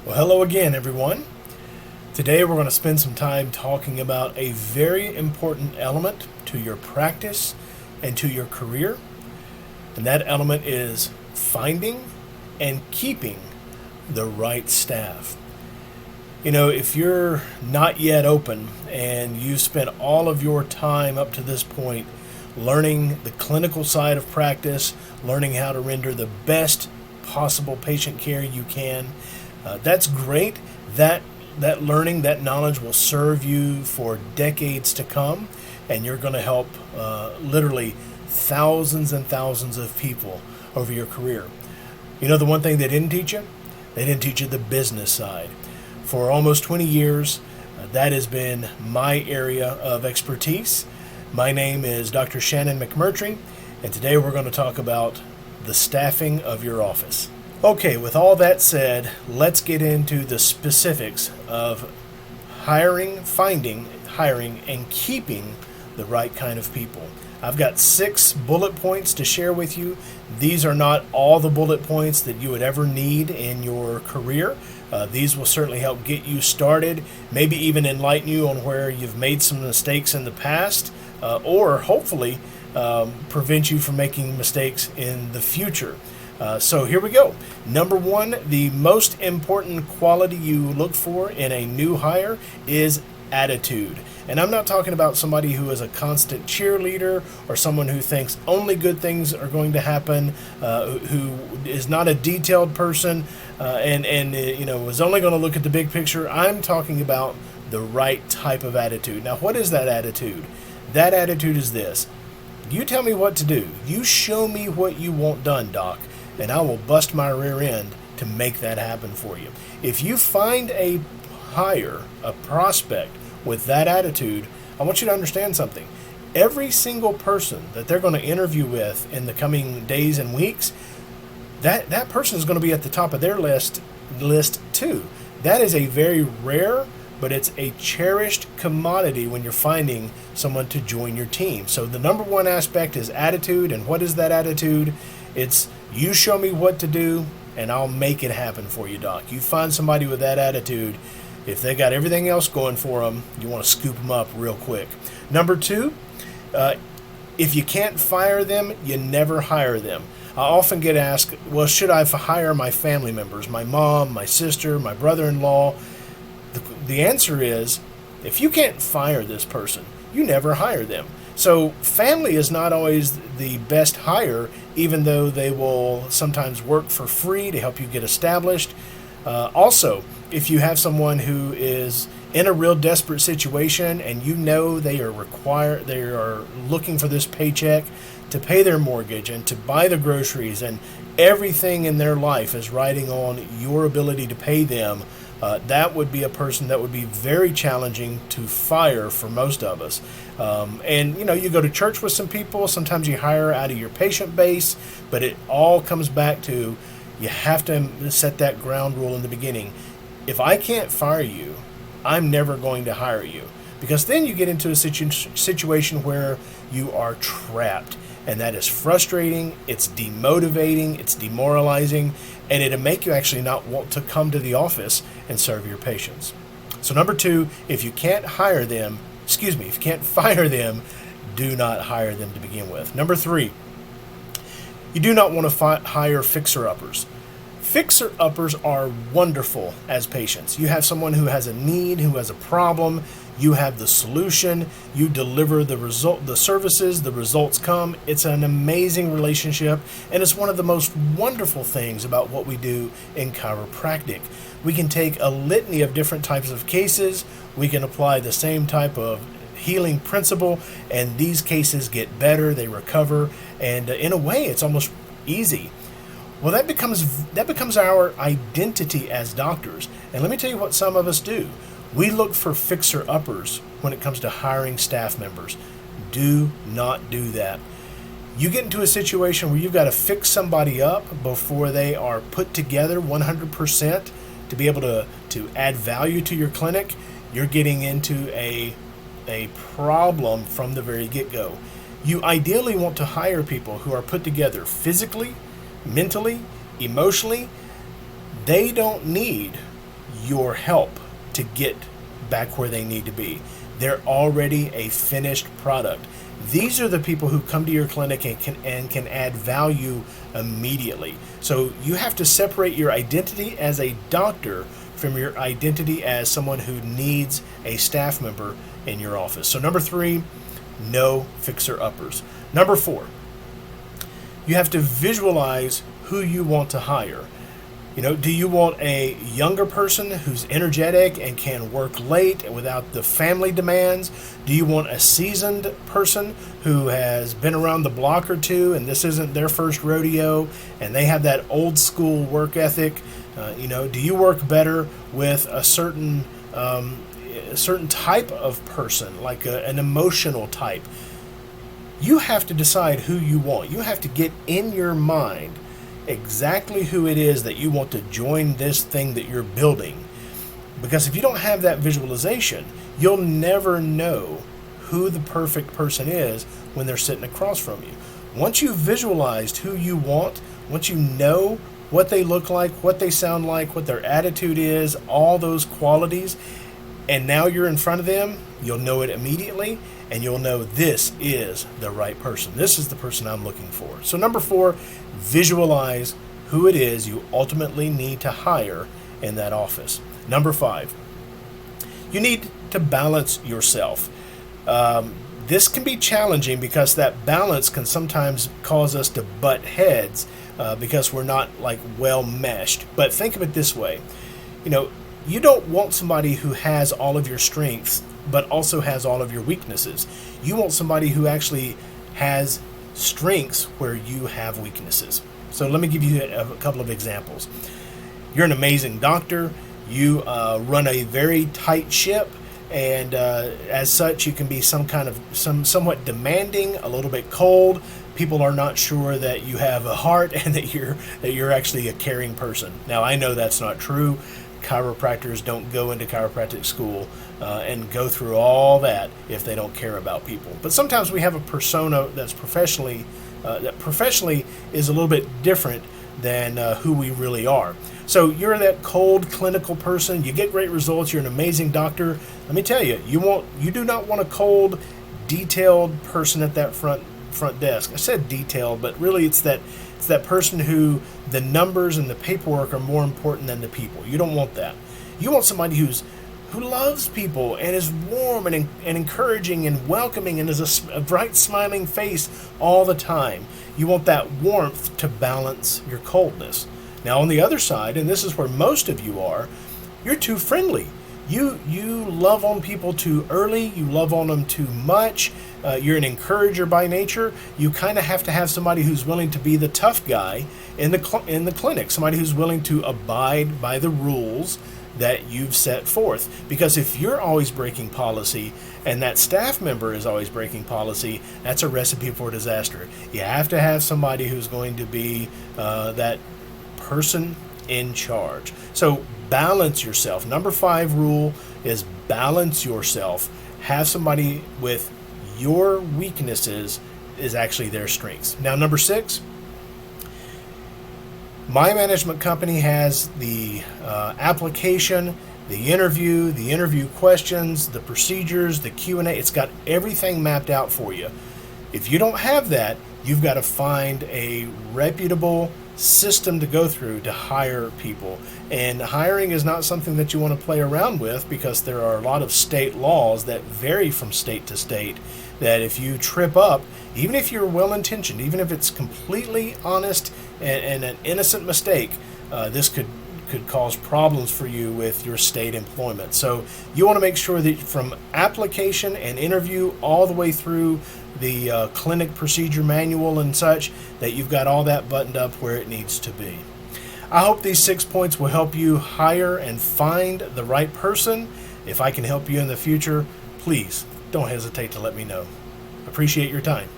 Well, hello again, everyone. Today we're going to spend some time talking about a very important element to your practice and to your career, and that element is finding and keeping the right staff. You know, if you're not yet open and you spent all of your time up to this point learning the clinical side of practice, learning how to render the best possible patient care you can, that's great. That learning, that knowledge will serve you for decades to come, and you're going to help literally thousands and thousands of people over your career. You know, the one thing they didn't teach you? They didn't teach you the business side. For almost 20 years, that has been my area of expertise. My name is Dr. Shannon McMurtry, and today we're going to talk about the staffing of your office. Okay, with all that said, let's get into the specifics of hiring, finding, hiring, and keeping the right kind of people. I've got 6 bullet points to share with you. These are not all the bullet points that you would ever need in your career. These will certainly help get you started, maybe even enlighten you on where you've made some mistakes in the past, or hopefully prevent you from making mistakes in the future. So here we go. Number 1, the most important quality you look for in a new hire is attitude. And I'm not talking about somebody who is a constant cheerleader or someone who thinks only good things are going to happen, who is not a detailed person, and is only going to look at the big picture. I'm talking about the right type of attitude. Now, what is that attitude? That attitude is this: you tell me what to do. You show me what you want done, Doc, and I will bust my rear end to make that happen for you. If you find a hire, a prospect with that attitude, I want you to understand something. Every single person that they're going to interview with in the coming days and weeks, that person is going to be at the top of their list too. That is a very rare, but it's a cherished commodity when you're finding someone to join your team. So the number 1 aspect is attitude. And what is that attitude? It's you show me what to do and I'll make it happen for you, Doc. You find somebody with that attitude, if they got everything else going for them, you want to scoop them up real quick. Number 2, if you can't fire them, you never hire them. I often get asked, well, should I hire my family members, my mom, my sister, my brother-in-law? The answer is, if you can't fire this person, you never hire them. So family is not always the best hire, even though they will sometimes work for free to help you get established. Also, if you have someone who is in a real desperate situation and you know they are looking for this paycheck to pay their mortgage and to buy the groceries, and everything in their life is riding on your ability to pay them, that would be a person that would be very challenging to fire for most of us. And you go to church with some people, sometimes you hire out of your patient base, but it all comes back to you have to set that ground rule in the beginning. If I can't fire you, I'm never going to hire you, because then you get into a situation where you are trapped, and that is frustrating, it's demotivating, it's demoralizing, and it'll make you actually not want to come to the office and serve your patients. So number 2, if you can't fire them, do not hire them to begin with. Number 3, you do not want to hire fixer-uppers. Fixer-uppers are wonderful as patients. You have someone who has a need, who has a problem, you have the solution, you deliver the services, the results come. It's an amazing relationship, and it's one of the most wonderful things about what we do in chiropractic. We can take a litany of different types of cases, we can apply the same type of healing principle, and these cases get better, they recover, and in a way it's almost easy. Well, that becomes our identity as doctors. And let me tell you what some of us do. We look for fixer-uppers when it comes to hiring staff members. Do not do that. You get into a situation where you've got to fix somebody up before they are put together 100% to be able to add value to your clinic. You're getting into a problem from the very get-go. You ideally want to hire people who are put together physically, mentally, emotionally. They don't need your help to get back where they need to be. They're already a finished product. These are the people who come to your clinic and can add value immediately. So you have to separate your identity as a doctor from your identity as someone who needs a staff member in your office. So number 3, no fixer-uppers. Number 4, you have to visualize who you want to hire. Do you want a younger person who's energetic and can work late without the family demands? Do you want a seasoned person who has been around the block or two and this isn't their first rodeo and they have that old school work ethic? Do you work better with a certain type of person, like an emotional type? You have to decide who you want. You have to get in your mind exactly who it is that you want to join this thing that you're building. Because if you don't have that visualization, you'll never know who the perfect person is when they're sitting across from you. Once you've visualized who you want, once you know what they look like, what they sound like, what their attitude is, all those qualities, and now you're in front of them, you'll know it immediately, and you'll know this is the right person. This is the person I'm looking for. So number 4, visualize who it is you ultimately need to hire in that office. Number 5, you need to balance yourself. This can be challenging because that balance can sometimes cause us to butt heads because we're not well meshed. But think of it this way. You don't want somebody who has all of your strengths but also has all of your weaknesses. You want somebody who actually has strengths where you have weaknesses. So let me give you a couple of examples. You're an amazing doctor. You run a very tight ship, and as such, you can be somewhat demanding, a little bit cold. People are not sure that you have a heart and that you're actually a caring person. Now, I know that's not true. Chiropractors don't go into chiropractic school and go through all that if they don't care about people. But sometimes we have a persona that's professionally is a little bit different than who we really are. So you're that cold clinical person. You get great results. You're an amazing doctor. Let me tell you, you do not want a cold, detailed person at that front desk. I said detailed, but really it's that person who the numbers and the paperwork are more important than the people. You don't want that. You want somebody who loves people and is warm and encouraging and welcoming and is a bright smiling face all the time. You want that warmth to balance your coldness. Now on the other side, and this is where most of you are, you're too friendly. You love on people too early. You love on them too much. You're an encourager by nature. You kind of have to have somebody who's willing to be the tough guy in the clinic, somebody who's willing to abide by the rules that you've set forth. Because if you're always breaking policy and that staff member is always breaking policy, that's a recipe for disaster. You have to have somebody who's going to be that person in charge. So balance yourself. Number 5 rule is balance yourself. Have somebody with your weaknesses is actually their strengths. Now, number 6, my management company has the application, the interview questions, the procedures, the Q&A. It's got everything mapped out for you. If you don't have that, you've got to find a reputable system to go through to hire people. And hiring is not something that you want to play around with because there are a lot of state laws that vary from state to state that if you trip up, even if you're well-intentioned, even if it's completely honest and an innocent mistake, this could cause problems for you with your state employment. So you want to make sure that from application and interview all the way through the clinic procedure manual and such, that you've got all that buttoned up where it needs to be. I hope these 6 points will help you hire and find the right person. If I can help you in the future, please don't hesitate to let me know. Appreciate your time.